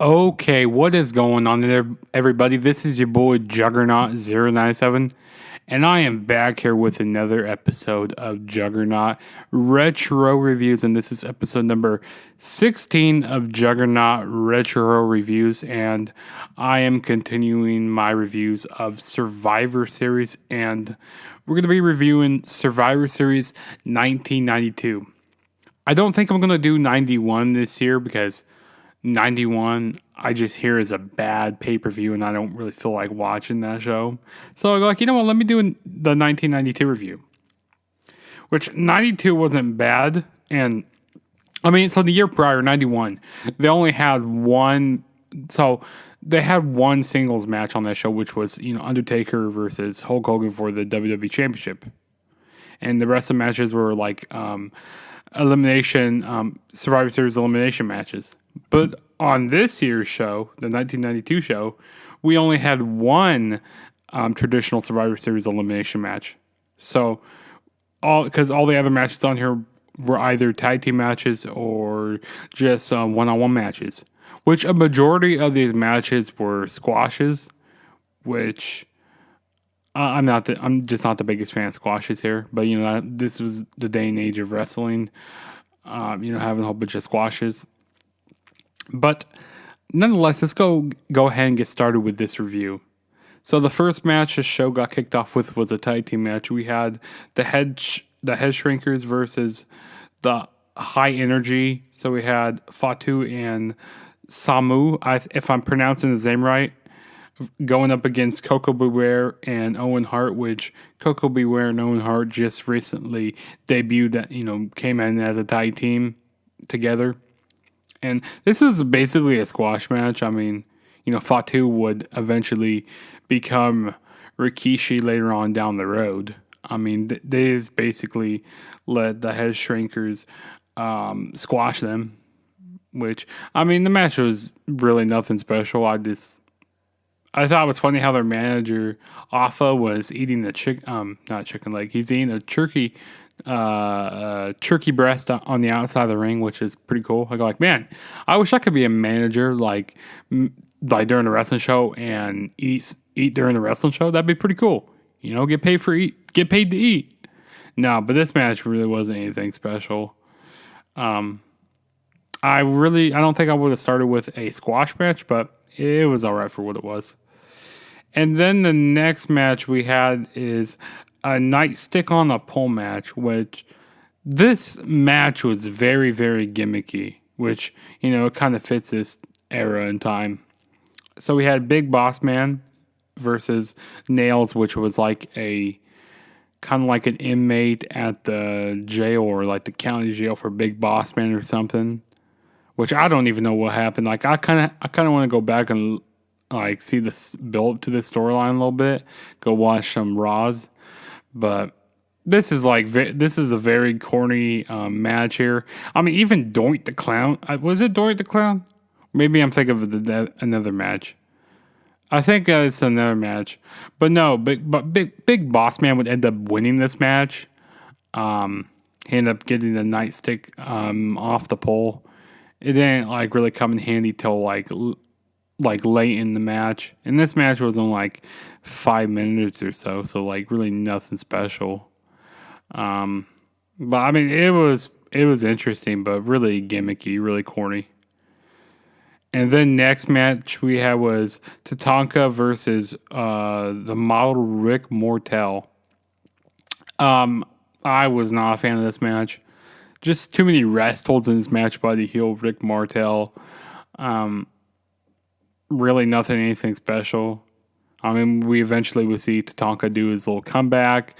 Okay, what is going on there, everybody? This is your boy Juggernaut 097, and I am back here with another episode of Juggernaut Retro Reviews, and this is episode number 16 of Juggernaut Retro Reviews, and I am continuing my reviews of Survivor Series, and we're going to be reviewing Survivor Series 1992. I don't think I'm going to do 91 this year because 91, I just hear is a bad pay-per-view and I don't really feel like watching that show. So I go like, you know what, let me do the 1992 review. Which 92 wasn't bad. And I mean, so the year prior, 91, they only had one. So they had one singles match on that show, which was, Undertaker versus Hulk Hogan for the WWE Championship. And the rest of the matches were like Survivor Series elimination matches. But on this year's show, the 1992 show, we only had one traditional Survivor Series elimination match. So, because all the other matches on here were either tag team matches or just one-on-one matches. Which a majority of these matches were squashes, which I'm just not the biggest fan of squashes here. But this was the day and age of wrestling. Having a whole bunch of squashes. But nonetheless, let's go ahead and get started with this review. So the first match the show got kicked off with was a tag team match. We had the head shrinkers versus the high energy. So we had Fatu and Samu, if I'm pronouncing his name right, going up against Coco Beware and Owen Hart, which Coco Beware and Owen Hart just recently debuted, came in as a tag team together. And this was basically a squash match. I mean, Fatu would eventually become Rikishi later on down the road. I mean, they just basically let the head shrinkers squash them, which, I mean, the match was really nothing special. I thought it was funny how their manager, Alpha, was eating not chicken leg. He's eating a turkey breast on the outside of the ring, which is pretty cool. I go like, man, I wish I could be a manager like during a wrestling show and eat during the wrestling show. That'd be pretty cool. Get paid to eat. No, but this match really wasn't anything special. I don't think I would have started with a squash match, but it was all right for what it was. And then the next match we had is a nightstick on a pole match, which this match was very, very gimmicky, which, it kind of fits this era in time. So we had Big Boss Man versus Nails, which was like kind of like an inmate at the jail or like the county jail for Big Boss Man or something, which I don't even know what happened. Like I kind of want to go back and like see this build up to this storyline a little bit, go watch some Raws. But this is a very corny match here. I mean, even Doink the Clown. Was it Doink the Clown? Maybe I'm thinking of another match. I think it's another match. But no, Big Boss Man would end up winning this match. He ended up getting the nightstick off the pole. It didn't really come in handy till like late in the match. And this match was only like 5 minutes or so really nothing special. But I mean it was interesting, but really gimmicky, really corny. And then next match we had was Tatanka versus the model Rick Mortel. I was not a fan of this match. Just too many rest holds in this match by the heel Rick Martel. Really anything special. I mean, we eventually would see Tatanka do his little comeback.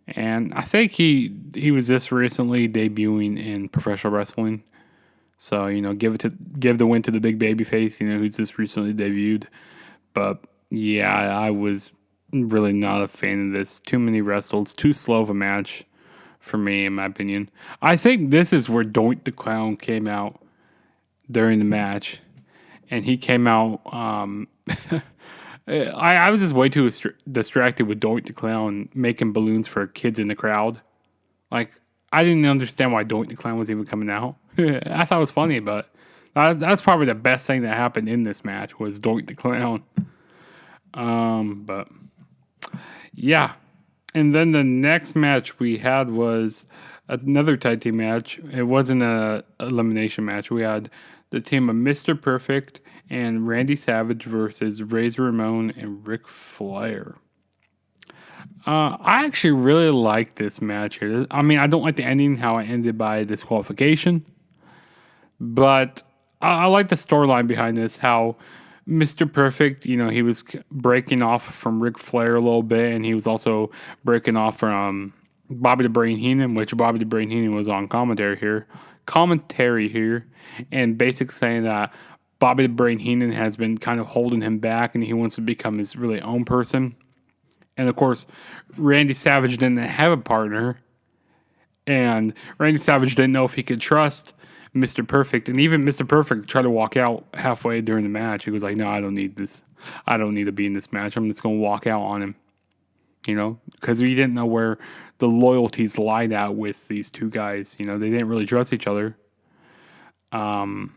And I think he was just recently debuting in professional wrestling. So, give the win to the big babyface, who's just recently debuted. But yeah, I was really not a fan of this. Too many wrestles, too slow of a match for me, in my opinion. I think this is where Doink the Clown came out during the match. And he came out. I was just way too distracted with Doink the Clown making balloons for kids in the crowd. Like, I didn't understand why Doink the Clown was even coming out. I thought it was funny, but That's probably the best thing that happened in this match was Doink the Clown. But yeah. And then the next match we had was another tag team match. It wasn't a elimination match. We had the team of Mr. Perfect and Randy Savage versus Razor Ramon and Ric Flair. I actually really like this match here. I mean, I don't like the ending, how it ended by disqualification. But I like the storyline behind this, how Mr. Perfect, he was breaking off from Ric Flair a little bit, and he was also breaking off from Bobby the Brain Heenan, which Bobby the Brain Heenan was on commentary here, and basically saying that Bobby the Brain Heenan has been kind of holding him back, and he wants to become his really own person. And of course, Randy Savage didn't have a partner, and Randy Savage didn't know if he could trust Mr. Perfect. And even Mr. Perfect tried to walk out halfway during the match. He was like, no, I don't need this. I don't need to be in this match. I'm just going to walk out on him, because we didn't know where the loyalties lied at with these two guys. They didn't really trust each other. And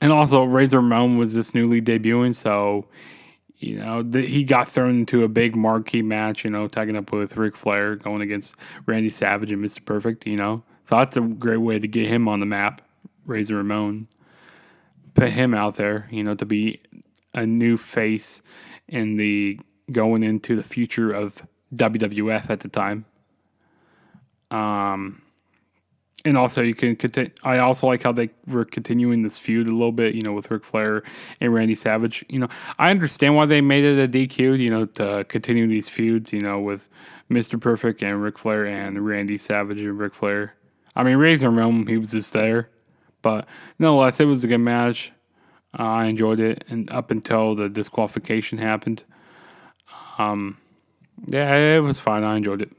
also, Razor Ramon was just newly debuting, so he got thrown into a big marquee match, tagging up with Ric Flair, going against Randy Savage and Mr. Perfect, So that's a great way to get him on the map, Razor Ramon. Put him out there, to be a new face in the going into the future of WWF at the time. And also, you can continue. I also like how they were continuing this feud a little bit, with Ric Flair and Randy Savage. I understand why they made it a DQ, to continue these feuds, with Mr. Perfect and Ric Flair and Randy Savage and Ric Flair. I mean, Razor Ramon, he was just there. But nonetheless, it was a good match. I enjoyed it, and up until the disqualification happened. Yeah, it was fine. I enjoyed it.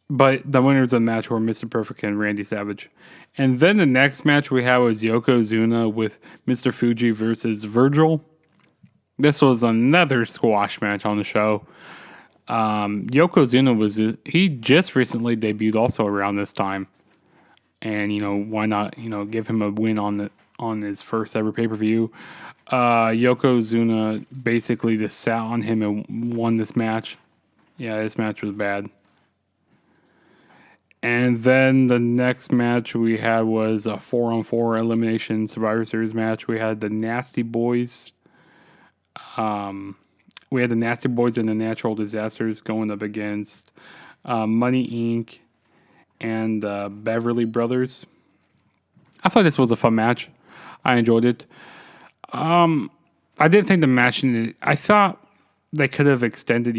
But the winners of the match were Mr. Perfect and Randy Savage. And then the next match we had was Yokozuna with Mr. Fuji versus Virgil. This was another squash match on the show. Yokozuna he just recently debuted also around this time. And, why not, give him a win on his first ever pay-per-view. Yokozuna basically just sat on him and won this match. Yeah, this match was bad. And then the next match we had was a 4-on-4 elimination Survivor Series match. We had the Nasty Boys. We had the Nasty Boys and the Natural Disasters going up against Money Inc. and Beverly Brothers. I thought this was a fun match. I enjoyed it. I didn't think the match. I thought they could have extended.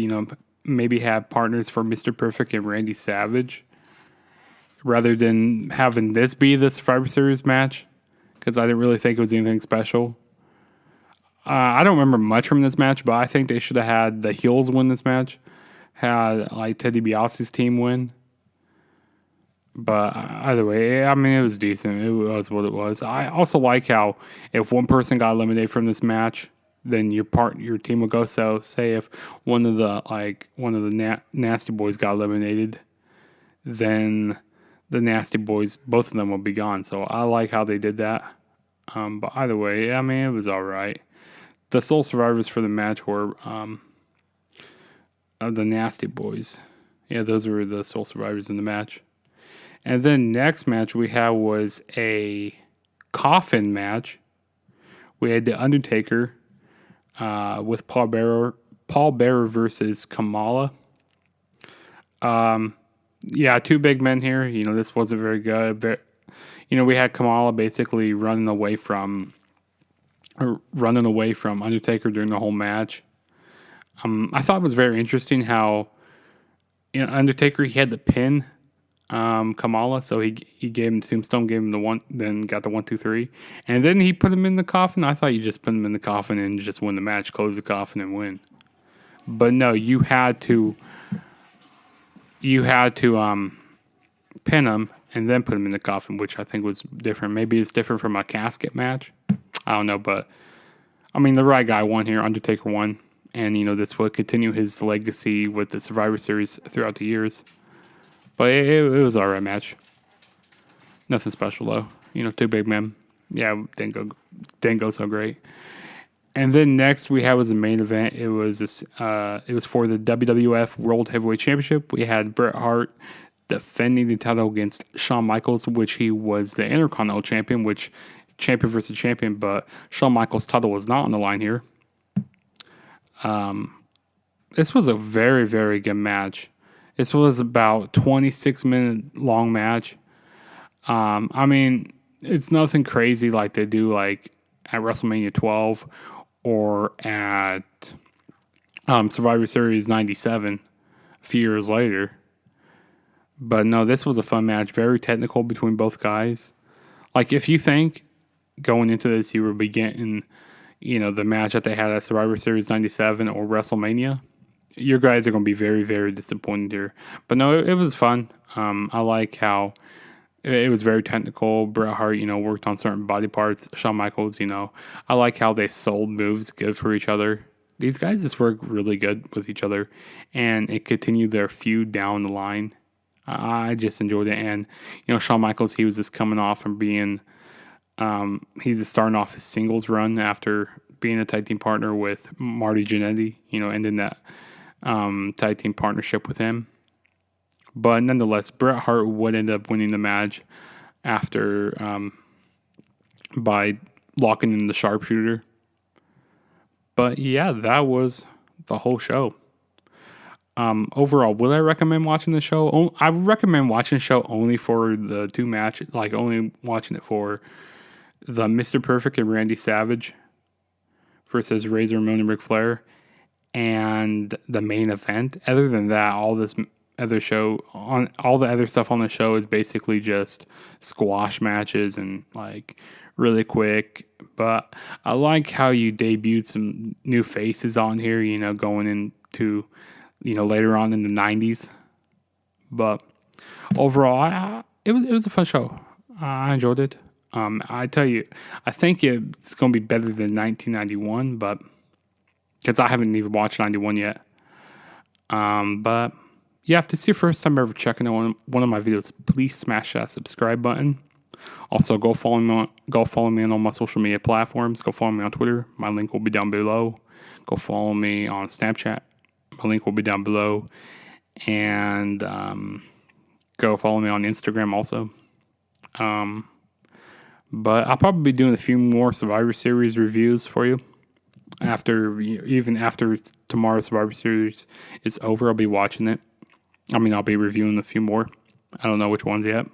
Maybe have partners for Mr. Perfect and Randy Savage, rather than having this be the Survivor Series match, because I didn't really think it was anything special. I don't remember much from this match, but I think they should have had the heels win this match, had like Teddy DiBiase's team win. But either way, I mean, it was decent. It was what it was. I also like how if one person got eliminated from this match, then your team will go. So say if one of the Nasty Boys got eliminated, then the Nasty Boys, both of them will be gone. So I like how they did that. But either way, I mean, it was all right. The sole survivors for the match were the Nasty Boys. Yeah, those were the sole survivors in the match. And then next match we had was a coffin match. We had The Undertaker with Paul Bearer versus Kamala. Yeah, two big men here. This wasn't very good. But, we had Kamala basically running away from Undertaker during the whole match. I thought it was very interesting how Undertaker, he had the pin Kamala, so he gave him the tombstone, gave him the one, then got the 1, 2, 3, and then he put him in the coffin. I thought you just put him in the coffin and just win the match, close the coffin and win. But no, you had to pin him and then put him in the coffin, which I think was different. Maybe it's different from a casket match. I don't know, but I mean, the right guy won here. Undertaker won, and this will continue his legacy with the Survivor Series throughout the years. But it was an alright match. Nothing special though. two big men. Yeah, didn't go so great. And then next we had was the main event. It was it was for the WWF World Heavyweight Championship. We had Bret Hart defending the title against Shawn Michaels, which he was the Intercontinental Champion, which champion versus champion, but Shawn Michaels' title was not on the line here. This was a very, very good match. This was about 26-minute long match. I mean, it's nothing crazy like they do like at WrestleMania 12 or at Survivor Series 97 a few years later. But no, this was a fun match. Very technical between both guys. Like, if you think going into this you would be getting, the match that they had at Survivor Series 97 or WrestleMania, your guys are going to be very, very disappointed here. But no, it was fun. I like how it was very technical. Bret Hart, worked on certain body parts. Shawn Michaels, I like how they sold moves good for each other. These guys just work really good with each other, and it continued their feud down the line. I just enjoyed it. And, Shawn Michaels, he was just coming off and being, he's just starting off his singles run after being a tag team partner with Marty Jannetty, ending that tag team partnership with him. But nonetheless, Bret Hart would end up winning the match after, by locking in the sharpshooter. But yeah, that was the whole show. Overall, would I recommend watching the show? I would recommend watching the show only for the two matches, like only watching it for the Mr. Perfect and Randy Savage versus Razor Ramon and Ric Flair and the main event. Other than that, all the other stuff on the show is basically just squash matches and like really quick. But I like how you debuted some new faces on here, going into later on in the 90s. But overall, it was a fun show. I enjoyed it. I tell you, I think it's going to be better than 1991, but because I haven't even watched 91 yet. But yeah, if this is your first time ever checking out one of my videos, please smash that subscribe button. Also, go follow me on all my social media platforms. Go follow me on Twitter. My link will be down below. Go follow me on Snapchat. My link will be down below. And go follow me on Instagram also. But I'll probably be doing a few more Survivor Series reviews for you. Even after tomorrow's Survivor Series is over, I'll be watching it. I'll be reviewing a few more. I don't know which ones yet.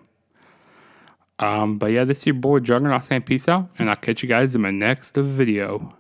But yeah, this is your boy Juggernaut saying peace out. And I'll catch you guys in my next video.